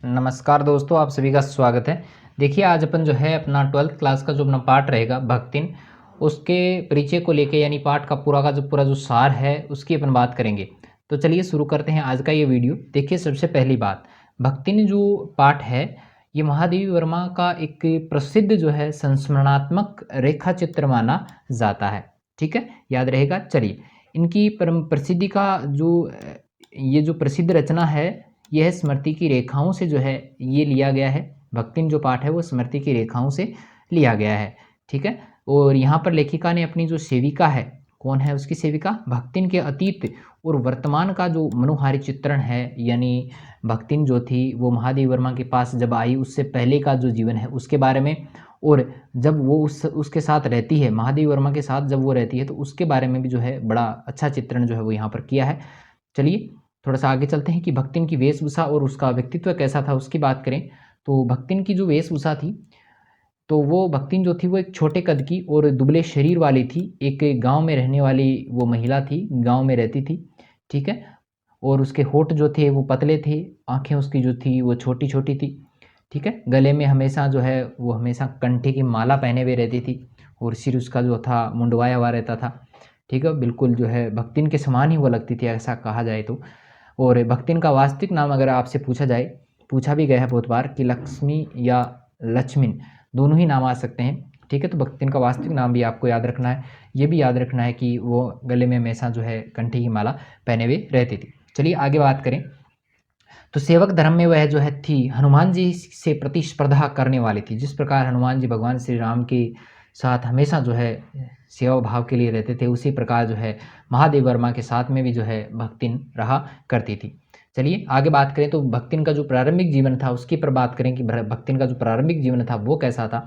नमस्कार दोस्तों, आप सभी का स्वागत है। देखिए, आज अपन जो है अपना 12th क्लास का जो अपना पाठ रहेगा भक्तिन, उसके परिचय को लेके यानी पाठ का पूरा जो सार है उसकी अपन बात करेंगे। तो चलिए शुरू करते हैं आज का ये वीडियो। देखिए, सबसे पहली बात, भक्तिन जो पाठ है ये महादेवी वर्मा का एक प्रसिद्ध जो है संस्मरणात्मक रेखा चित्र माना जाता है। ठीक है, याद रहेगा। चलिए, इनकी परम प्रसिद्धि का ये जो प्रसिद्ध रचना है, यह स्मृति की रेखाओं से जो है ये लिया गया है। भक्तिन जो पाठ है वो स्मृति की रेखाओं से लिया गया है। ठीक है, और यहाँ पर लेखिका ने अपनी जो सेविका है, कौन है उसकी सेविका, भक्तिन के अतीत और वर्तमान का जो मनोहारी चित्रण है, यानी भक्तिन जो थी वो महादेव वर्मा के पास जब आई उससे पहले का जो जीवन है उसके बारे में, और जब वो उसके साथ रहती है, महादेव वर्मा के साथ जब वो रहती है तो उसके बारे में भी जो है बड़ा अच्छा चित्रण जो है वो यहाँ पर किया है। चलिए थोड़ा सा आगे चलते हैं कि भक्तिन की वेशभूषा और उसका व्यक्तित्व कैसा था उसकी बात करें। तो भक्तिन की जो वेशभूषा थी, तो वो भक्तिन जो थी वो एक छोटे कद की और दुबले शरीर वाली थी। एक गांव में रहने वाली वो महिला थी, गांव में रहती थी। ठीक है, और उसके होठ जो थे वो पतले थे, आंखें उसकी जो थी वो छोटी छोटी थी। ठीक है, गले में हमेशा जो है वो हमेशा कंठे की माला पहने हुए रहती थी, और सिर उसका जो था मुंडवाया हुआ रहता था। ठीक है, बिल्कुल जो है भक्तिन के समान ही वो लगती थी, ऐसा कहा जाए तो। और भक्तिन का वास्तविक नाम अगर आपसे पूछा जाए, पूछा भी गया है बहुत बार कि लक्ष्मी या लक्ष्मिन, दोनों ही नाम आ सकते हैं। ठीक है, तो भक्तिन का वास्तविक नाम भी आपको याद रखना है। ये भी याद रखना है कि वो गले में हमेशा जो है कंठी की माला पहने हुए रहती थी। चलिए आगे बात करें। तो सेवक धर्म में वह जो है थी हनुमान जी से प्रतिस्पर्धा करने वाली थी। जिस प्रकार हनुमान जी भगवान श्री राम के साथ हमेशा जो है सेवा भाव के लिए रहते थे, उसी प्रकार जो है महादेव वर्मा के साथ में भी जो है भक्तिन रहा करती थी। चलिए आगे बात करें तो भक्तिन का जो प्रारंभिक जीवन था उसकी पर बात करें कि भक्तिन का जो प्रारंभिक जीवन था वो कैसा था।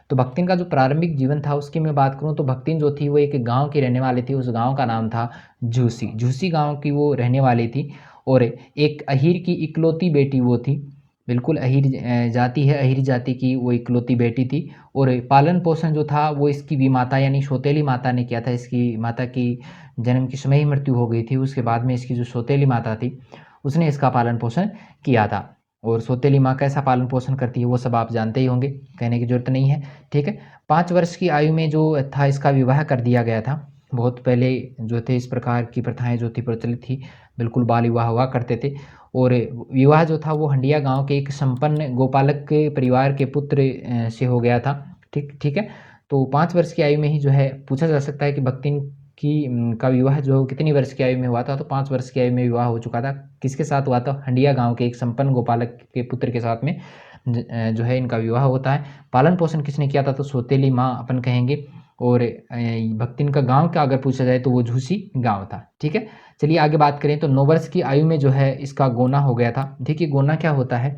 तो भक्तिन का जो प्रारंभिक जीवन था उसकी मैं बात करूं तो भक्तिन जो थी वो एक गांव की रहने वाली थी। उस गांव का नाम था झूसी। झूसी गांव की वो रहने वाली थी, और एक अहीर की इकलौती बेटी वो थी। बिल्कुल अहीर जाति है, अहीर जाति की वो इकलौती बेटी थी। और पालन पोषण जो था वो इसकी विमाता यानी सौतेली माता ने किया था। इसकी माता की जन्म के समय ही मृत्यु हो गई थी, उसके बाद में इसकी जो सौतेली माता थी उसने इसका पालन पोषण किया था। और सौतेली माँ कैसा पालन पोषण करती है वो सब आप जानते ही होंगे, कहने की जरूरत नहीं है। ठीक है, 5 वर्ष की आयु में जो था इसका विवाह कर दिया गया था। बहुत पहले जो थे इस प्रकार की प्रथाएं जो थी प्रचलित थी, बिल्कुल बाल विवाह हुआ करते थे। और विवाह जो था वो हंडिया गांव के एक संपन्न गोपालक के परिवार के पुत्र से हो गया था। ठीक ठीक है, तो 5 वर्ष की आयु में ही जो है पूछा जा सकता है कि भक्तिन का विवाह जो कितनी वर्ष की आयु में हुआ था। तो 5 वर्ष की आयु में विवाह हो चुका था। किसके साथ हुआ था, हंडिया गांव के एक संपन्न गोपालक के पुत्र के साथ में जो है इनका विवाह होता है। पालन पोषण किसने किया था, तो सौतेली माँ अपन कहेंगे। और भक्तिन का गांव का अगर पूछा जाए तो वो झूसी गांव था। ठीक है, चलिए आगे बात करें तो 9 वर्ष की आयु में जो है इसका गोना हो गया था। देखिए गोना क्या होता है,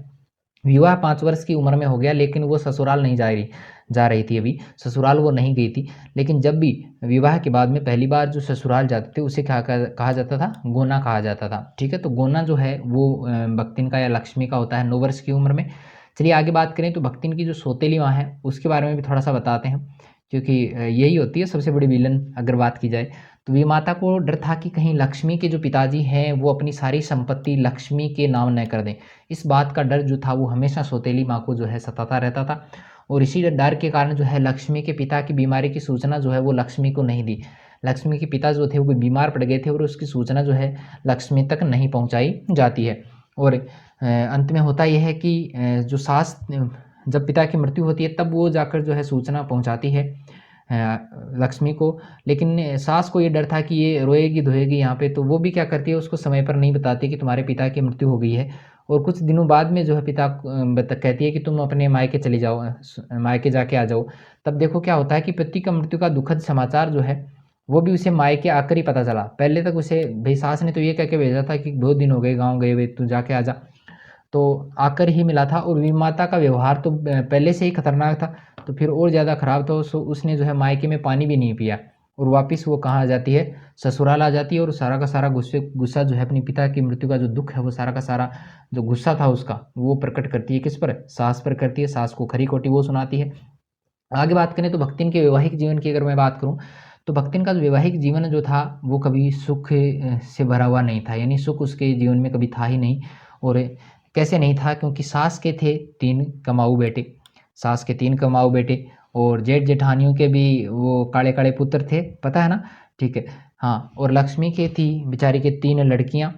विवाह 5 वर्ष की उम्र में हो गया लेकिन वो ससुराल नहीं जा रही थी, अभी ससुराल वो नहीं गई थी। लेकिन जब भी विवाह के बाद में पहली बार जो ससुराल जाते थे उसे क्या कहा जाता था, गोना कहा जाता था। ठीक है, तो गोना जो है वो भक्तिन का या लक्ष्मी का होता है 9 वर्ष की उम्र में। चलिए आगे बात करें तो भक्तिन की जो सौतेली माँ है उसके बारे में भी थोड़ा सा बताते हैं, क्योंकि यही होती है सबसे बड़ी विलन अगर बात की जाए। तो विमाता को डर था कि कहीं लक्ष्मी के जो पिताजी हैं वो अपनी सारी संपत्ति लक्ष्मी के नाम न कर दें। इस बात का डर जो था वो हमेशा सौतेली माँ को जो है सताता रहता था। और इसी डर के कारण जो है लक्ष्मी के पिता की बीमारी की सूचना जो है वो लक्ष्मी को नहीं दी। लक्ष्मी के पिता जो थे वो बीमार पड़ गए थे और उसकी सूचना जो है लक्ष्मी तक नहीं पहुंचाई जाती है। और अंत में होता यह है कि जो सास जब पिता की मृत्यु होती है तब वो जाकर जो है सूचना पहुंचाती है लक्ष्मी को। लेकिन सास को ये डर था कि ये रोएगी धोएगी यहाँ पे, तो वो भी क्या करती है, उसको समय पर नहीं बताती कि तुम्हारे पिता की मृत्यु हो गई है। और कुछ दिनों बाद में जो है पिता कहती है कि तुम अपने मायके चले जाओ, मायके जाके आ जाओ। तब देखो क्या होता है कि पति का मृत्यु का दुखद समाचार जो है वो भी उसे मायके आकर ही पता चला। पहले तक उसे भाई सास ने तो ये कह के भेजा था कि बहुत दिन हो गए गाँव गए हुए, तू जाके आ जा, तो आकर ही मिला था। और विमाता का व्यवहार तो पहले से ही खतरनाक था, तो फिर और ज़्यादा खराब था। उसने जो है मायके में पानी भी नहीं पिया और वापस वो कहाँ आ जाती है, ससुराल आ जाती है। और सारा का सारा गुस्सा जो है अपने पिता की मृत्यु का जो दुख है वो सारा का सारा जो गुस्सा था उसका वो प्रकट करती है। किस पर, सास पर करती है। सास को खरी खोटी वो सुनाती है। आगे बात करें तो भक्तिन के वैवाहिक जीवन की अगर मैं बात करूं तो भक्तिन का जो वैवाहिक जीवन जो था वो कभी सुख से भरा हुआ नहीं था, यानी सुख उसके जीवन में कभी था ही नहीं। और कैसे नहीं था? क्योंकि सास के थे 3 कमाऊ बेटे, सास के 3 कमाऊ बेटे और जेठ जेठानियों के भी वो काले-काले पुत्र थे, पता है ना? ठीक है। हाँ, और लक्ष्मी के थी बेचारी के 3 लड़कियाँ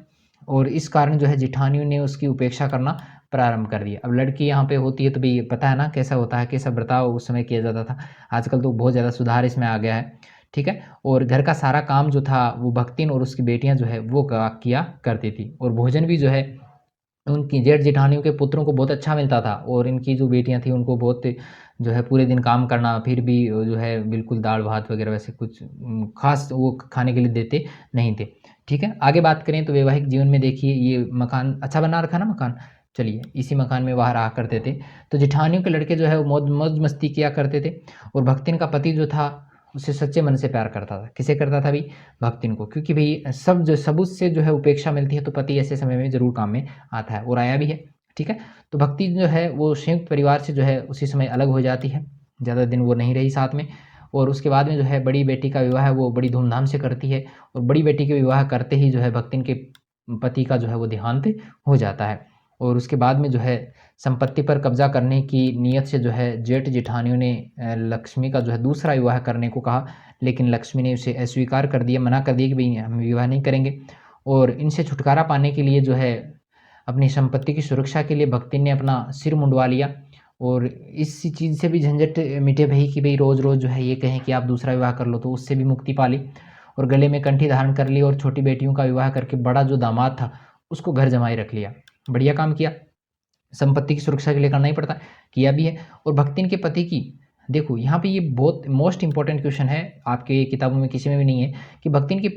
और इस कारण जो है जेठानियों ने उसकी उपेक्षा करना प्रारंभ कर दिया। अब लड़की यहाँ पे होती है तो भई पता है ना कैसा होता है, कैसा बर्ताव उस समय किया जाता था। आजकल तो बहुत ज़्यादा सुधार इसमें आ गया है, ठीक है? और घर का सारा काम जो था वो भगतिन और उसकी बेटियाँ जो है वो किया करती थी और भोजन भी जो है उनकी जेठ-जेठानियों के पुत्रों को बहुत अच्छा मिलता था और इनकी जो बेटियाँ थीं उनको बहुत जो है पूरे दिन काम करना, फिर भी जो है बिल्कुल दाल-भात वग़ैरह वैसे कुछ ख़ास वो खाने के लिए देते नहीं थे। ठीक है? आगे बात करें तो वैवाहिक जीवन में देखिए ये मकान अच्छा बना रखा है ना मकान? चलिए, इसी मकान में वह रहा करते थे। तो जेठानियों के लड़के जो है वो मौज-मस्ती किया करते थे और भगतिन का पति जो था उसे सच्चे मन से प्यार करता था। किसे करता था भई? भगतिन को। क्योंकि भई सबूत से जो है उपेक्षा मिलती है तो पति ऐसे समय में ज़रूर काम में आता है और आया भी है, ठीक है? तो भक्ति जो है वो संयुक्त परिवार से जो है उसी समय अलग हो जाती है, ज़्यादा दिन वो नहीं रही साथ में और उसके बाद में जो है बड़ी बेटी का विवाह वो बड़ी धूमधाम से करती है और बड़ी बेटी के विवाह करते ही जो है भगतिन के पति का जो है वो देहांत हो जाता है और उसके बाद में जो है संपत्ति पर कब्ज़ा करने की नीयत से जो है जेठ-जेठानियों ने लक्ष्मी का जो है दूसरा विवाह करने को कहा, लेकिन लक्ष्मी ने उसे अस्वीकार कर दिया, मना कर दिया कि भई हम विवाह नहीं करेंगे और इनसे छुटकारा पाने के लिए जो है अपनी संपत्ति की सुरक्षा के लिए भगतिन ने अपना सिर मुंडवा लिया और इस चीज़ से भी झंझट मिटे भई कि भई रोज़-रोज़ जो है ये कहें कि आप दूसरा विवाह कर लो, तो उससे भी मुक्ति पा ली और गले में कंठी धारण कर ली और छोटी बेटियों का विवाह करके बड़ा जो दामाद था, उसको घर जमाई रख लिया। बढ़िया काम किया। संपत्ति की सुरक्षा के लिए करना ही पड़ता है, किया भी है और भगतिन के पति की देखो यहाँ पे ये बहुत मोस्ट इम्पोर्टेंट क्वेश्चन है, आपके किताबों में किसी में भी नहीं है कि भगतिन के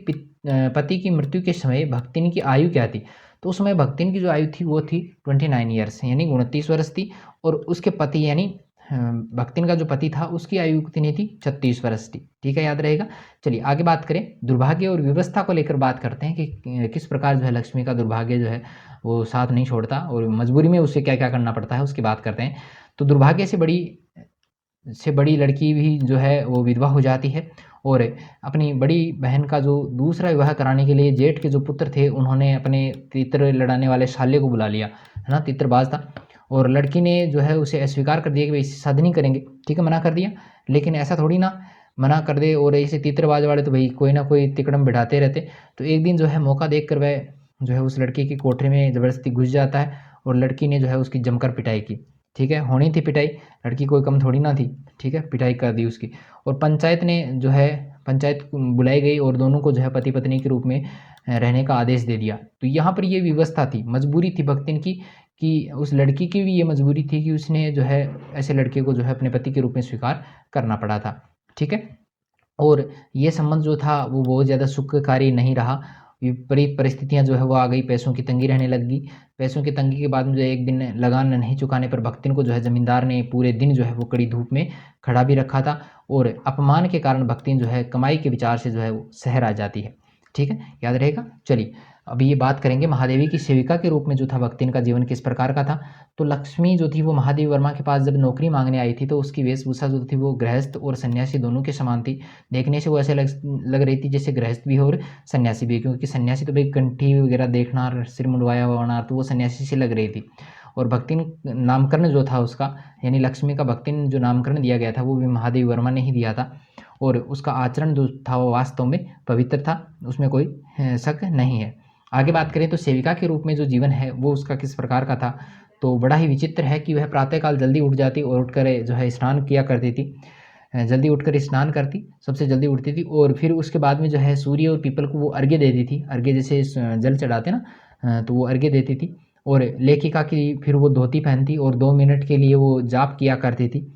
पति की मृत्यु के समय भगतिन की आयु क्या थी? तो उस समय भगतिन की जो आयु थी वो थी 29 ईयर्स यानी 29 वर्ष थी और उसके पति यानी भगतिन का जो पति था उसकी आयु कितनी थी? 36 वर्ष थी। ठीक है, याद रहेगा। चलिए आगे बात करें, दुर्भाग्य और व्यवस्था को लेकर बात करते हैं कि किस प्रकार जो है लक्ष्मी का दुर्भाग्य जो है वो साथ नहीं छोड़ता और मजबूरी में उसे क्या-क्या करना पड़ता है उसकी बात करते हैं। तो दुर्भाग्य से बड़ी लड़की भी जो है वो विधवा हो जाती है और अपनी बड़ी बहन का जो दूसरा विवाह कराने के लिए जेठ के जो पुत्र थे उन्होंने अपने तीतर लड़ाने वाले साले को बुला लिया, है ना? तीतरबाज़ था और लड़की ने जो है उसे अस्वीकार कर दिया कि भई इससे शादी नहीं करेंगे, ठीक है? मना कर दिया। लेकिन ऐसा थोड़ी ना मना कर दे और ऐसे तीतरबाज़ वाले तो भई कोई ना कोई तिकड़म बिठाते रहते। तो एक दिन जो है मौका देख कर वह जो है उस लड़की की कोठरी में ज़बरदस्ती घुस जाता है और लड़की ने जो है उसकी जमकर पिटाई की। ठीक है, होनी थी पिटाई, लड़की कोई कम थोड़ी ना थी, ठीक है, पिटाई कर दी उसकी और पंचायत ने जो है पंचायत बुलाई गई और दोनों को जो है पति पत्नी के रूप में रहने का आदेश दे दिया। तो यहाँ पर ये व्यवस्था थी, मजबूरी थी भगतिन की कि उस लड़की की भी ये मजबूरी थी कि उसने जो है ऐसे लड़के को जो है अपने पति के रूप में स्वीकार करना पड़ा था, ठीक है। और ये संबंध जो था वो बहुत ज़्यादा सुखकारी नहीं रहा। विपरीत परिस्थितियाँ जो है वो आ गई, पैसों की तंगी रहने लग गई। पैसों की तंगी के बाद में जो है एक दिन लगान नहीं चुकाने पर भगतिन को जो है ज़मींदार ने पूरे दिन जो है वो कड़ी धूप में खड़ा भी रखा था और अपमान के कारण भगतिन जो है कमाई के विचार से जो है वो शहर आ जाती है। ठीक है, याद रहेगा? चलिए, अभी ये बात करेंगे महादेवी की सेविका के रूप में जो था भगतिन का जीवन किस प्रकार का था। तो लक्ष्मी जो थी वो महादेवी वर्मा के पास जब नौकरी माँगने आई थी तो उसकी वेशभूषा जो थी वो गृहस्थ और सन्यासी दोनों के समान थी। देखने से वो ऐसे लग रही थी जैसे गृहस्थ भी हो और सन्यासी भी, क्योंकि सन्यासी तो भाई कंठी वगैरह देखना और सिर मुंडवाया हुआ होना, तो वो सन्यासी सी लग रही थी। और भगतिन नामकरण जो था उसका यानी लक्ष्मी का भगतिन जो नामकरण दिया गया था वो भी महादेवी वर्मा ने ही दिया था और उसका आचरण जो था वो वास्तव में पवित्र था, उसमें कोई शक नहीं है। आगे बात करें तो सेविका के रूप में जो जीवन है वो उसका किस प्रकार का था, तो बड़ा ही विचित्र है कि वह प्रातःकाल जल्दी उठ जाती और उठकर जो है स्नान किया करती थी। जल्दी उठकर स्नान करती, सबसे जल्दी उठती थी और फिर उसके बाद में जो है सूर्य और पीपल को वो अर्घ्य देती थी। अर्घ्य जैसे जल चढ़ाते ना, तो वो अर्घ्य देती थी और लेखिका की फिर वो धोती पहनती और 2 मिनट के लिए वो जाप किया करती थी।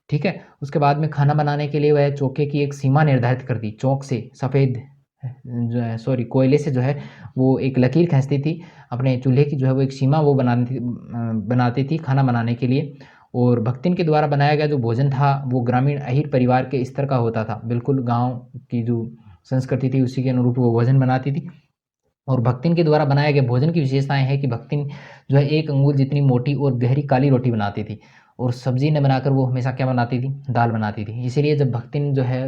ठीक है? उसके बाद में खाना बनाने के लिए वह चौके की एक सीमा निर्धारित करती, चौक से सफ़ेद जो है सॉरी कोयले से जो है वो एक लकीर खींचती थी, अपने चूल्हे की जो है वो एक सीमा वो बनाती थी खाना बनाने के लिए और भगतिन के द्वारा बनाया गया जो भोजन था वो ग्रामीण अहीर परिवार के स्तर का होता था। बिल्कुल गाँव की जो संस्कृति थी उसी के अनुरूप वो भोजन बनाती थी और भक्तिन के द्वारा बनाए गए भोजन की विशेषताएं हैं कि भक्तिन जो है 1 अंगुल जितनी मोटी और गहरी काली रोटी बनाती थी, और सब्जी न बनाकर वो हमेशा क्या बनाती थी, दाल बनाती थी। इसीलिए जब भक्तिन जो है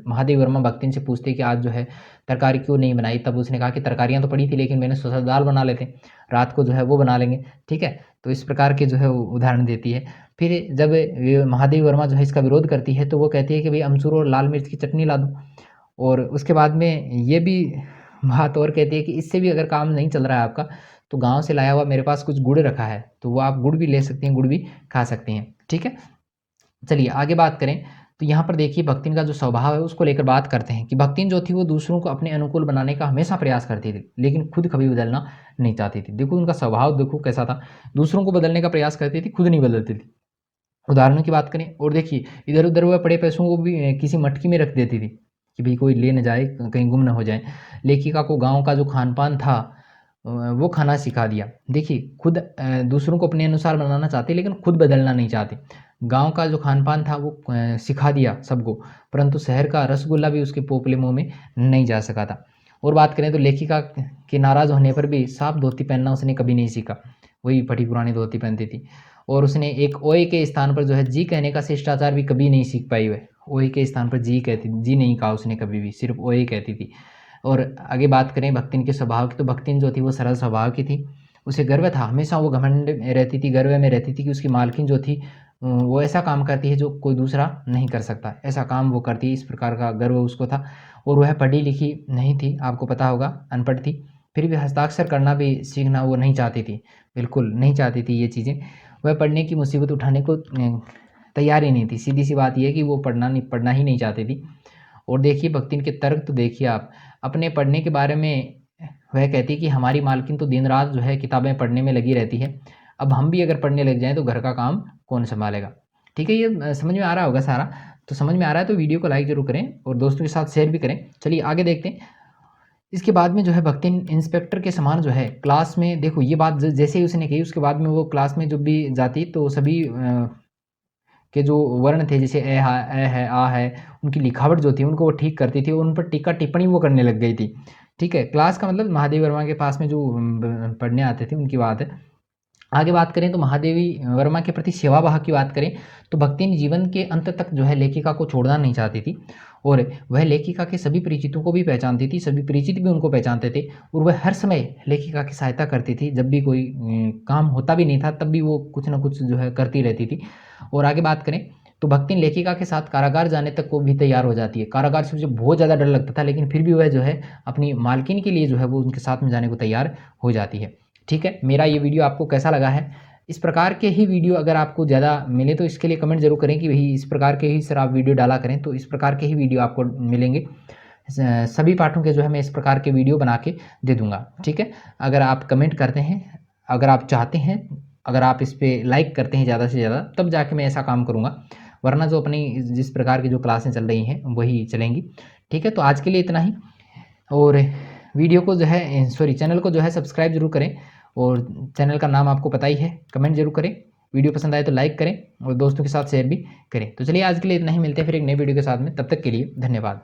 महादेव वर्मा भक्तिन से पूछते कि आज जो है तरकारी क्यों नहीं बनाई, तब उसने कहा कि तरकारियाँ तो पड़ी थी लेकिन मैंने सोचा दाल बना लेते, रात को जो है वो बना लेंगे। ठीक है, तो इस प्रकार के जो है उदाहरण देती है। फिर जब महादेव वर्मा जो है इसका विरोध करती है तो वो कहती है कि भाई अमचूर और लाल मिर्च की चटनी ला दो, और उसके बाद में ये भी बात और कहती है कि इससे भी अगर काम नहीं चल रहा है आपका, तो गाँव से लाया हुआ मेरे पास कुछ गुड़ रखा है, तो वो आप गुड़ भी ले सकती हैं, गुड़ भी खा सकती हैं। ठीक है, चलिए आगे बात करें तो यहाँ पर देखिए भक्तिन का जो स्वभाव है उसको लेकर बात करते हैं कि भक्तिन जो थी वो दूसरों को अपने अनुकूल बनाने का हमेशा प्रयास करती थी, लेकिन खुद कभी बदलना नहीं चाहती थी। देखो उनका स्वभाव देखो कैसा था, दूसरों को बदलने का प्रयास करती थी, खुद नहीं बदलती थी। उदाहरणों की बात करें और देखिए इधर उधर हुए पड़े पैसों को भी किसी मटकी में रख देती थी कि भाई कोई ले न जाए, कहीं गुम न हो जाए। लेखिका को गाँव का जो खान पान था वो खाना सिखा दिया। देखिए खुद दूसरों को अपने अनुसार बनाना चाहते लेकिन खुद बदलना नहीं चाहते। गाँव का जो खान पान था वो सिखा दिया सबको, परंतु शहर का रसगुल्ला भी उसके पोपले मुँह में नहीं जा सका था। और बात करें तो लेखिका के नाराज़ होने पर भी साफ धोती पहनना उसने कभी नहीं सीखा, वही फटी पुरानी धोती पहनती थी। और उसने एक ओए के स्थान पर जो है जी कहने का शिष्टाचार भी कभी नहीं सीख पाई वह, ओए के स्थान पर जी कहती, जी नहीं कहा उसने कभी भी, सिर्फ ओए कहती थी। और आगे बात करें भक्तिन के स्वभाव की तो भक्तिन जो थी वो सरल स्वभाव की थी, उसे गर्व था, हमेशा वो घमंड में रहती थी, गर्व में रहती थी कि उसकी मालकिन जो थी वो ऐसा काम करती है जो कोई दूसरा नहीं कर सकता, ऐसा काम वो करती है, इस प्रकार का गर्व उसको था। और वह पढ़ी लिखी नहीं थी, आपको पता होगा अनपढ़ थी, फिर भी हस्ताक्षर करना भी सीखना वो नहीं चाहती थी, बिल्कुल नहीं चाहती थी ये चीज़ें। वह पढ़ने की मुसीबत उठाने को तैयार ही नहीं थी, सीधी सी बात यह है कि वो पढ़ना ही नहीं चाहती थी। और देखिए भक्तिन के तर्क तो देखिए आप, अपने पढ़ने के बारे में वह कहती है कि हमारी मालकिन तो दिन रात जो है किताबें पढ़ने में लगी रहती है, अब हम भी अगर पढ़ने लग जाएँ तो घर का काम कौन सँभालेगा। ठीक है, ये समझ में आ रहा होगा सारा, तो समझ में आ रहा है तो वीडियो को लाइक ज़रूर करें और दोस्तों के साथ शेयर भी करें। चलिए आगे देखते हैं। इसके बाद में जो है भक्तिन इंस्पेक्टर के समान जो है क्लास में, देखो ये बात जैसे ही उसने कही उसके बाद में वो क्लास में जब भी जाती तो सभी के जो वर्ण थे जैसे ए है, आ है, उनकी लिखावट जो थी उनको वो ठीक करती थी और उन पर टीका टिप्पणी वो करने लग गई थी। ठीक है, क्लास का मतलब महादेव वर्मा के पास में जो पढ़ने आते थे उनकी बात है। आगे बात करें तो महादेवी वर्मा के प्रति सेवा भाव की बात करें तो भक्तिन जीवन के अंत तक जो है लेखिका को छोड़ना नहीं चाहती थी, और वह लेखिका के सभी परिचितों को भी पहचानती थी, सभी परिचित भी उनको पहचानते थे, और वह हर समय लेखिका की सहायता करती थी, जब भी कोई काम होता भी नहीं था तब भी वो कुछ ना कुछ जो है करती रहती थी। और आगे बात करें तो भक्तिन लेखिका के साथ कारागार जाने तक को भी तैयार हो जाती है। कारागार से मुझे बहुत ज़्यादा डर लगता था, लेकिन फिर भी वह जो है अपनी मालकिन के लिए जो है वो उनके साथ में जाने को तैयार हो जाती है। ठीक है, मेरा ये वीडियो आपको कैसा लगा है? इस प्रकार के ही वीडियो अगर आपको ज़्यादा मिले तो इसके लिए कमेंट ज़रूर करें कि भाई इस प्रकार के ही सर आप वीडियो डाला करें, तो इस प्रकार के ही वीडियो आपको मिलेंगे। सभी पाठों के जो है मैं इस प्रकार के वीडियो बना के दे दूँगा। ठीक है, अगर आप कमेंट करते हैं, अगर आप चाहते हैं, अगर आप इस पे लाइक करते हैं ज़्यादा से ज़्यादा, तब जाके मैं ऐसा काम करूँगा, वरना जो अपनी जिस प्रकार की जो क्लासें चल रही हैं वही चलेंगी। ठीक है, तो आज के लिए इतना ही, और वीडियो को जो है चैनल को जो है सब्सक्राइब जरूर करें, और चैनल का नाम आपको पता ही है, कमेंट जरूर करें, वीडियो पसंद आए तो लाइक करें और दोस्तों के साथ शेयर भी करें। तो चलिए आज के लिए इतना ही, मिलते हैं फिर एक नए वीडियो के साथ में, तब तक के लिए धन्यवाद।